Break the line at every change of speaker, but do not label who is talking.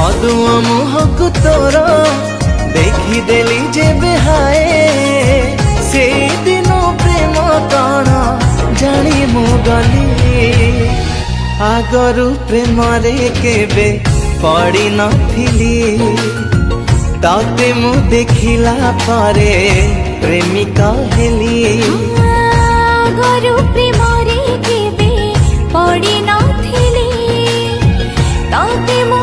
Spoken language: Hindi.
कदुआ मुहक तोर देखिदेली जेबे हाय से दिन प्रेम कण जानी मु गली आगरु प्रेम रे केबे पड़ी नथिली ताते मु देखिला पारे प्रेमिका हेली
आगरु प्रेम रे केबे पड़ी नथिली ताते मु